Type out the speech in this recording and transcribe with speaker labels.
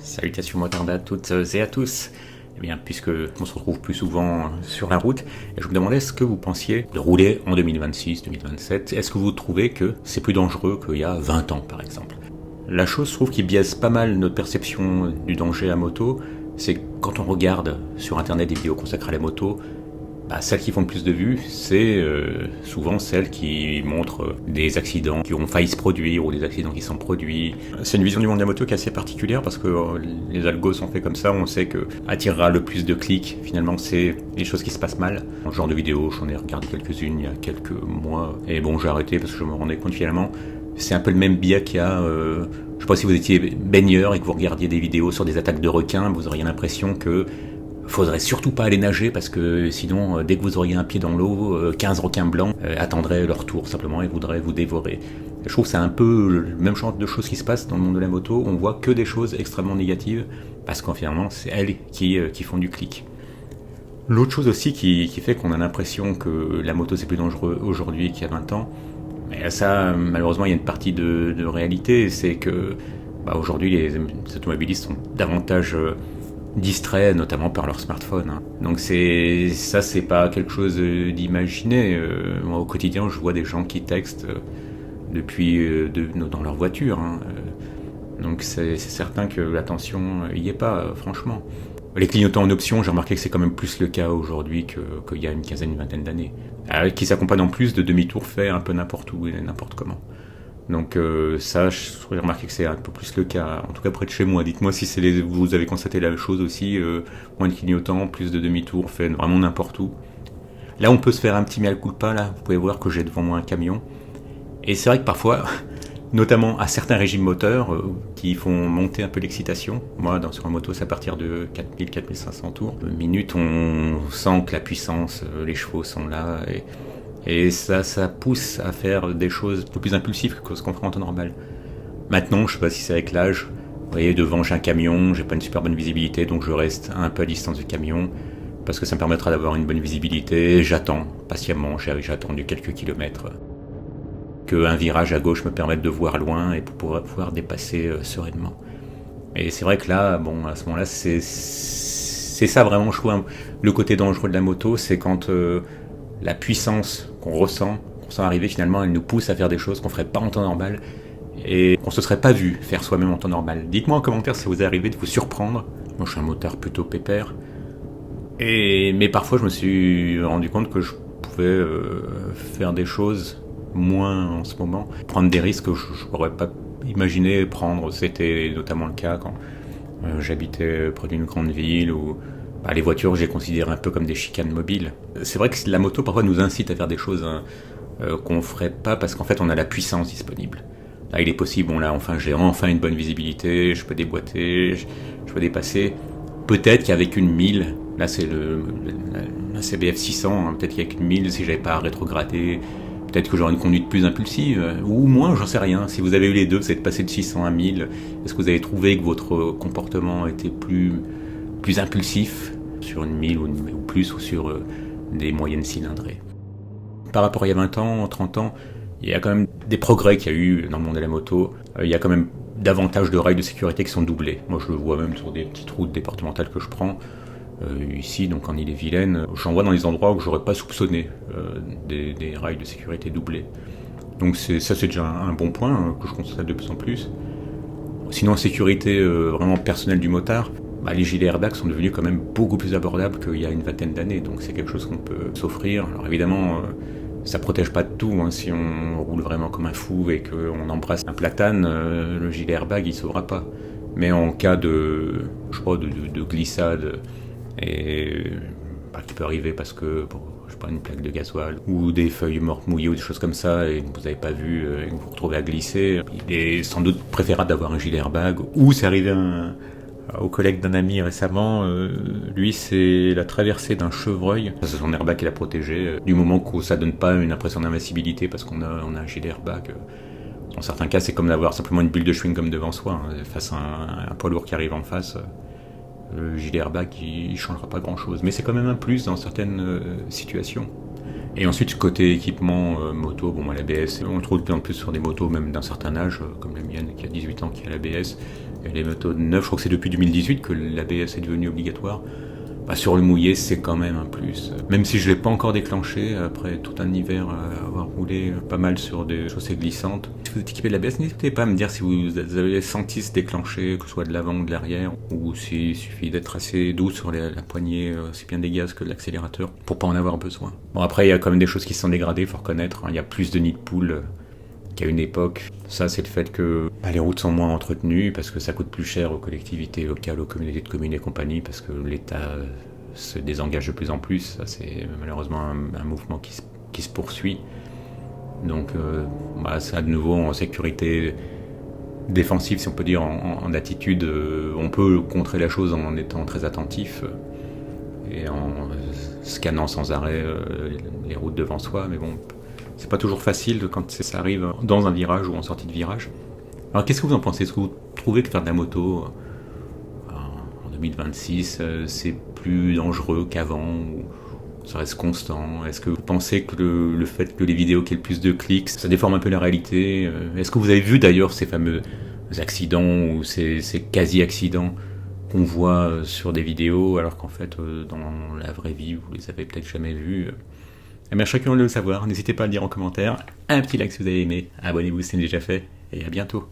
Speaker 1: Salutations motards à toutes et à tous. Eh bien, puisque on se retrouve plus souvent sur la route, je me demandais ce que vous pensiez de rouler en 2026, 2027. Est-ce que vous trouvez que c'est plus dangereux qu'il y a 20 ans, par exemple? La chose, je trouve, qui biaise pas mal notre perception du danger à moto, c'est que quand on regarde sur Internet des vidéos consacrées à la moto, celles qui font le plus de vues, c'est souvent celles qui montrent des accidents qui ont failli se produire ou des accidents qui sont produits. C'est une vision du monde de la moto qui est assez particulière parce que les algos sont faits comme ça, on sait que attirera le plus de clics, finalement c'est les choses qui se passent mal. Ce genre de vidéos, j'en ai regardé quelques-unes il y a quelques mois, et bon j'ai arrêté parce que je me rendais compte finalement, c'est un peu le même biais qu'il y a... je sais pas si vous étiez baigneur et que vous regardiez des vidéos sur des attaques de requins, vous auriez l'impression que faudrait surtout pas aller nager parce que sinon, dès que vous auriez un pied dans l'eau, 15 requins blancs attendraient leur tour simplement et voudraient vous dévorer. Je trouve que c'est un peu le même genre de choses qui se passent dans le monde de la moto. On voit que des choses extrêmement négatives parce qu'en finalement, c'est elles qui font du clic. L'autre chose aussi qui fait qu'on a l'impression que la moto c'est plus dangereux aujourd'hui qu'il y a 20 ans, mais ça, malheureusement, il y a une partie de réalité, c'est que aujourd'hui, les automobilistes sont davantage distraits, notamment par leur smartphone. Donc c'est pas quelque chose d'imaginer. Moi, au quotidien, je vois des gens qui textent depuis dans leur voiture. Donc c'est certain que l'attention y est pas, franchement. Les clignotants en option, j'ai remarqué que c'est quand même plus le cas aujourd'hui qu'il y a une quinzaine, une vingtaine d'années. Qui s'accompagne en plus de demi-tours faits un peu n'importe où et n'importe comment. Donc ça, j'ai remarqué que c'est un peu plus le cas, en tout cas près de chez moi. Dites-moi si vous avez constaté la chose aussi, moins de clignotants, plus de demi-tours, fait vraiment n'importe où. Là, on peut se faire un petit mea culpa, là, vous pouvez voir que j'ai devant moi un camion. Et c'est vrai que parfois, notamment à certains régimes moteurs qui font monter un peu l'excitation. Moi, sur une moto, c'est à partir de 4000-4500 tours. Minute, on sent que la puissance, les chevaux sont là, et ça pousse à faire des choses un peu plus impulsives que ce qu'on ferait en temps normal. Maintenant, je sais pas si c'est avec l'âge, vous voyez, devant j'ai un camion, j'ai pas une super bonne visibilité, donc je reste un peu à distance du camion, parce que ça me permettra d'avoir une bonne visibilité, j'attends patiemment, j'ai attendu quelques kilomètres, qu'un virage à gauche me permette de voir loin et pour pouvoir dépasser sereinement. Et c'est vrai que là, à ce moment-là, c'est ça vraiment, je trouve, le côté dangereux de la moto, c'est quand la puissance qu'on ressent arriver, finalement, elle nous pousse à faire des choses qu'on ferait pas en temps normal et qu'on se serait pas vu faire soi-même en temps normal. Dites-moi en commentaire si vous est arrivé de vous surprendre. Moi, je suis un motard plutôt pépère. Mais parfois, je me suis rendu compte que je pouvais faire des choses moins en ce moment, prendre des risques que je n'aurais pas imaginé prendre. C'était notamment le cas quand j'habitais près d'une grande ville où les voitures, j'ai considéré un peu comme des chicanes mobiles. C'est vrai que la moto, parfois, nous incite à faire des choses qu'on ne ferait pas parce qu'en fait, on a la puissance disponible. Là, il est possible, j'ai enfin une bonne visibilité, je peux déboîter, je peux dépasser. Peut-être qu'avec une 1000, là, c'est la CBF 600, peut-être qu'avec une 1000, si j'avais pas à rétrograder, peut-être que j'aurais une conduite plus impulsive, ou moins, j'en sais rien. Si vous avez eu les deux, vous êtes passé de 600 à 1000, est-ce que vous avez trouvé que votre comportement était plus impulsif sur une 1000 ou plus, ou sur des moyennes cylindrées. Par rapport à il y a 20 ans, 30 ans, il y a quand même des progrès qu'il y a eu dans le monde de la moto. Il y a quand même davantage de rails de sécurité qui sont doublés. Moi, je le vois même sur des petites routes départementales que je prends. Ici, donc en Ille-et-Vilaine, j'en vois dans les endroits où j'aurais pas soupçonné des rails de sécurité doublés. Donc ça, c'est déjà un bon point que je constate de plus en plus. Sinon, en sécurité vraiment personnelle du motard, les gilets airbags sont devenus quand même beaucoup plus abordables qu'il y a une vingtaine d'années, donc c'est quelque chose qu'on peut s'offrir. Alors évidemment, ça protège pas de tout, si on roule vraiment comme un fou et qu'on embrasse un platane, le gilet airbag il sauvera pas. Mais en cas de glissade, et qui peut arriver parce que une plaque de gasoil ou des feuilles mortes mouillées ou des choses comme ça et que vous n'avez pas vu et que vous vous retrouvez à glisser, il est sans doute préférable d'avoir un gilet airbag. Ou c'est arrivé au collègue d'un ami récemment, lui c'est la traversée d'un chevreuil, c'est son airbag qui l'a protégé, du moment que ça donne pas une impression d'invincibilité parce qu'on a un gilet airbag. Dans certains cas c'est comme d'avoir simplement une bulle de chewing-gum devant soi, face à un poids lourd qui arrive en face. Le gilet airbag il changera pas grand chose, mais c'est quand même un plus dans certaines situations. Et ensuite côté équipement moto, l'ABS, on le trouve de plus en plus sur des motos même d'un certain âge, comme la mienne qui a 18 ans qui a l'ABS. Et les motos neuves, je crois que c'est depuis 2018 que l'ABS est devenu obligatoire. Bah, sur le mouillé, c'est quand même un plus. Même si je ne l'ai pas encore déclenché, après tout un hiver à avoir roulé pas mal sur des chaussées glissantes. Si vous êtes équipé de l'ABS, n'hésitez pas à me dire si vous avez senti se déclencher, que ce soit de l'avant ou de l'arrière, ou s'il suffit d'être assez doux sur la poignée, aussi bien des gaz que de l'accélérateur, pour pas en avoir besoin. Bon, après, il y a quand même des choses qui se sont dégradées, il faut reconnaître. Il y a plus de nids de poules qu'à une époque. Ça, c'est le fait que les routes sont moins entretenues, parce que ça coûte plus cher aux collectivités locales, aux communautés de communes et compagnie, parce que l'État se désengage de plus en plus. Ça, c'est malheureusement un mouvement qui se poursuit. Donc, ça, de nouveau, en sécurité défensive, si on peut dire, en attitude, on peut contrer la chose en étant très attentif et en scannant sans arrêt les routes devant soi, mais bon, c'est pas toujours facile quand ça arrive dans un virage ou en sortie de virage. Alors qu'est-ce que vous en pensez? Est-ce que vous trouvez que faire de la moto en 2026 c'est plus dangereux qu'avant, ou ça reste constant? Est-ce que vous pensez que le fait que les vidéos qui aient le plus de clics, ça déforme un peu la réalité? Est-ce que vous avez vu d'ailleurs ces fameux accidents ou ces quasi-accidents qu'on voit sur des vidéos, alors qu'en fait dans la vraie vie vous les avez peut-être jamais vus? Eh bien, chacun de le savoir, n'hésitez pas à le dire en commentaire, un petit like si vous avez aimé, abonnez-vous si c'est déjà fait, et à bientôt.